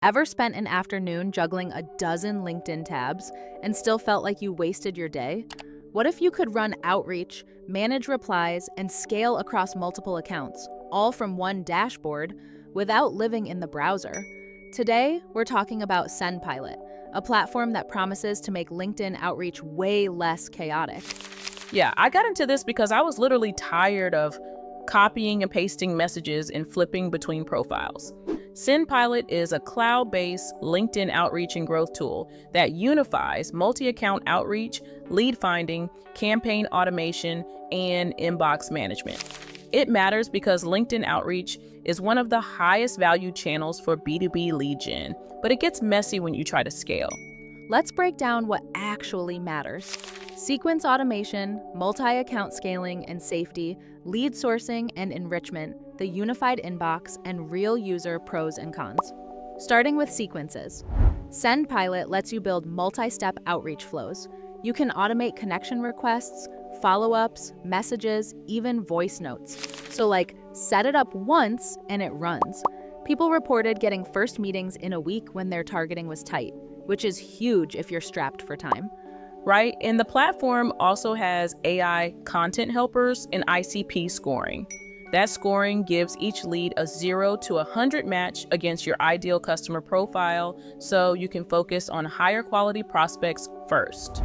Ever spent an afternoon juggling a dozen LinkedIn tabs and still felt like you wasted your day? What if you could run outreach, manage replies, and scale across multiple accounts, all from one dashboard, without living in the browser? Today, we're talking about SendPilot, a platform that promises to make LinkedIn outreach way less chaotic. Yeah, I got into this because I was literally tired of copying and pasting messages and flipping between profiles. SendPilot is a cloud-based LinkedIn outreach and growth tool that unifies multi-account outreach, lead finding, campaign automation, and inbox management. It matters because LinkedIn outreach is one of the highest value channels for B2B lead gen, but it gets messy when you try to scale. Let's break down what actually matters. Sequence automation, multi-account scaling and safety, lead sourcing and enrichment, the unified inbox, and real user pros and cons. Starting with sequences. SendPilot lets you build multi-step outreach flows. You can automate connection requests, follow-ups, messages, even voice notes. So set it up once and it runs. People reported getting first meetings in a week when their targeting was tight, which is huge if you're strapped for time. Right? And the platform also has AI content helpers and ICP scoring. That scoring gives each lead a 0 to 100 match against your ideal customer profile, so you can focus on higher quality prospects first.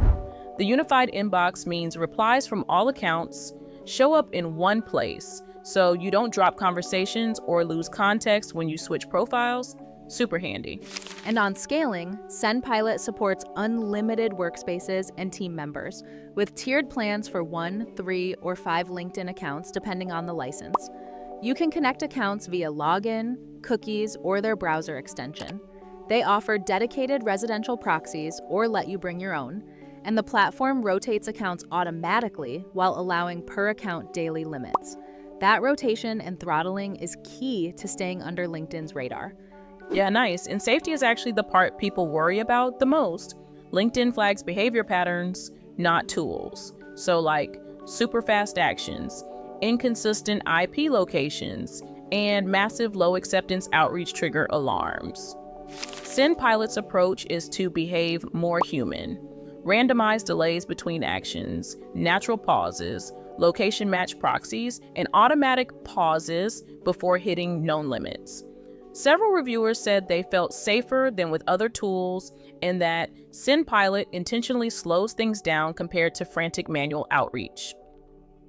The unified inbox means replies from all accounts show up in one place, so you don't drop conversations or lose context when you switch profiles. Super handy. And on scaling, SendPilot supports unlimited workspaces and team members, with tiered plans for 1, 3, or 5 LinkedIn accounts depending on the license. You can connect accounts via login, cookies, or their browser extension. They offer dedicated residential proxies or let you bring your own, and the platform rotates accounts automatically while allowing per-account daily limits. That rotation and throttling is key to staying under LinkedIn's radar. Yeah, nice. And safety is actually the part people worry about the most. LinkedIn flags behavior patterns, not tools. So super fast actions, inconsistent IP locations, and massive low acceptance outreach trigger alarms. SendPilot's approach is to behave more human. Randomized delays between actions, natural pauses, location match proxies, and automatic pauses before hitting known limits. Several reviewers said they felt safer than with other tools and that SendPilot intentionally slows things down compared to frantic manual outreach.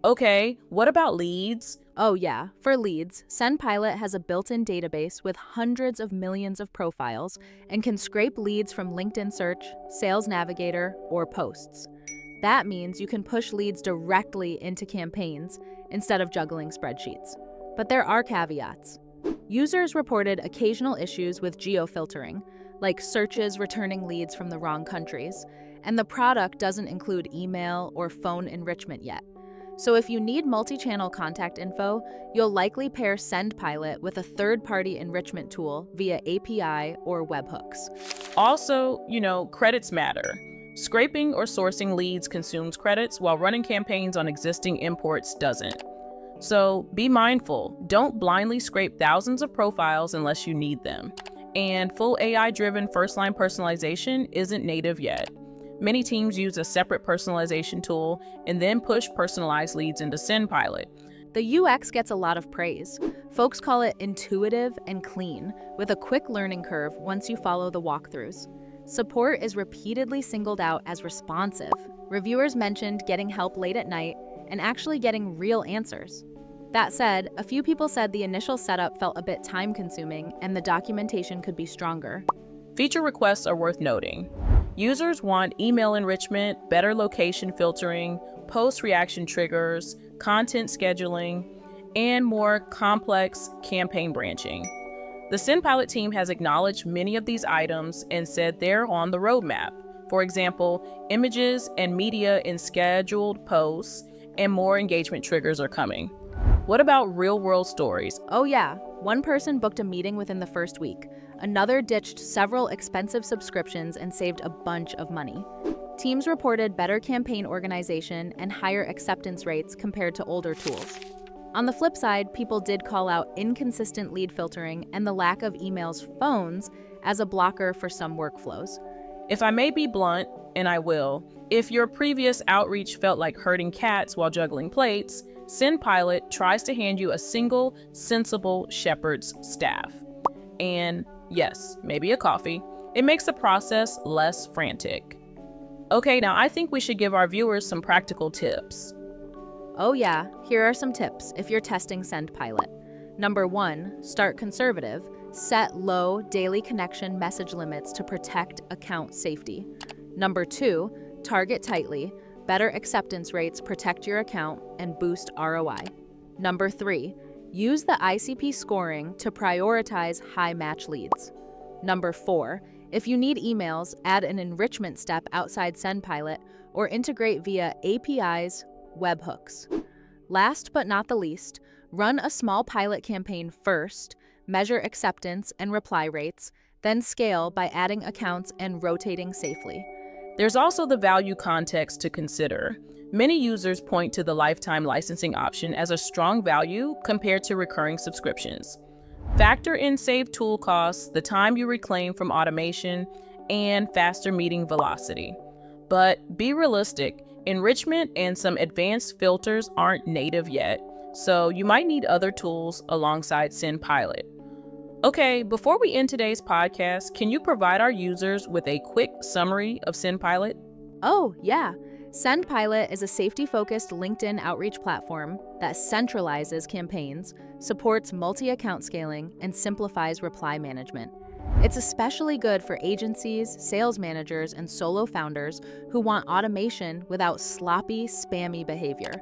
Okay, what about leads? Oh yeah, for leads, SendPilot has a built-in database with hundreds of millions of profiles and can scrape leads from LinkedIn Search, Sales Navigator, or posts. That means you can push leads directly into campaigns instead of juggling spreadsheets. But there are caveats. Users reported occasional issues with geofiltering, like searches returning leads from the wrong countries, and the product doesn't include email or phone enrichment yet. So if you need multi-channel contact info, you'll likely pair SendPilot with a third-party enrichment tool via API or webhooks. Also, credits matter. Scraping or sourcing leads consumes credits, while running campaigns on existing imports doesn't. So be mindful. Don't blindly scrape thousands of profiles unless you need them. And full AI-driven first-line personalization isn't native yet. Many teams use a separate personalization tool and then push personalized leads into SendPilot. The UX gets a lot of praise. Folks call it intuitive and clean, with a quick learning curve once you follow the walkthroughs. Support is repeatedly singled out as responsive. Reviewers mentioned getting help late at night and actually getting real answers. That said, a few people said the initial setup felt a bit time-consuming and the documentation could be stronger. Feature requests are worth noting. Users want email enrichment, better location filtering, post-reaction triggers, content scheduling, and more complex campaign branching. The SendPilot team has acknowledged many of these items and said they're on the roadmap. For example, images and media in scheduled posts and more engagement triggers are coming. What about real-world stories? Oh yeah, one person booked a meeting within the first week. Another ditched several expensive subscriptions and saved a bunch of money. Teams reported better campaign organization and higher acceptance rates compared to older tools. On the flip side, people did call out inconsistent lead filtering and the lack of emails phones as a blocker for some workflows. If I may be blunt, and I will, if your previous outreach felt like herding cats while juggling plates, SendPilot tries to hand you a single, sensible shepherd's staff. And yes, maybe a coffee. It makes the process less frantic. Okay, now I think we should give our viewers some practical tips. Oh yeah, here are some tips if you're testing SendPilot. Number 1, start conservative. Set low daily connection message limits to protect account safety. Number 2, target tightly. Better acceptance rates protect your account and boost ROI. Number 3, use the ICP scoring to prioritize high match leads. Number 4, if you need emails, add an enrichment step outside SendPilot or integrate via APIs, webhooks. Last but not the least, run a small pilot campaign first, measure acceptance and reply rates, then scale by adding accounts and rotating safely. There's also the value context to consider. Many users point to the lifetime licensing option as a strong value compared to recurring subscriptions. Factor in saved tool costs, the time you reclaim from automation, and faster meeting velocity. But be realistic, enrichment and some advanced filters aren't native yet, so you might need other tools alongside SendPilot. Okay, before we end today's podcast, can you provide our users with a quick summary of SendPilot? Oh, yeah. SendPilot is a safety-focused LinkedIn outreach platform that centralizes campaigns, supports multi-account scaling, and simplifies reply management. It's especially good for agencies, sales managers, and solo founders who want automation without sloppy, spammy behavior.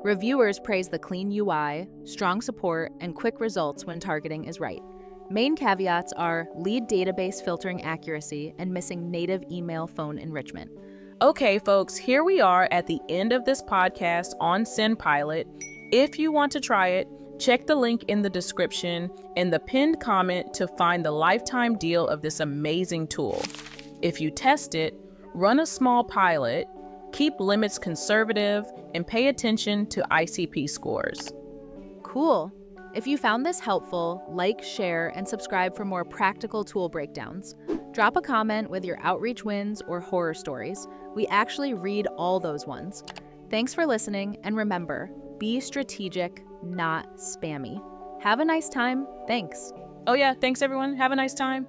Reviewers praise the clean UI, strong support, and quick results when targeting is right. Main caveats are lead database filtering accuracy and missing native email phone enrichment. Okay, folks, here we are at the end of this podcast on SendPilot. If you want to try it, check the link in the description and the pinned comment to find the lifetime deal of this amazing tool. If you test it, run a small pilot, keep limits conservative, and pay attention to ICP scores. Cool. If you found this helpful, like, share, and subscribe for more practical tool breakdowns. Drop a comment with your outreach wins or horror stories. We actually read all those ones. Thanks for listening, and remember, be strategic, not spammy. Have a nice time. Thanks. Oh yeah, thanks everyone. Have a nice time.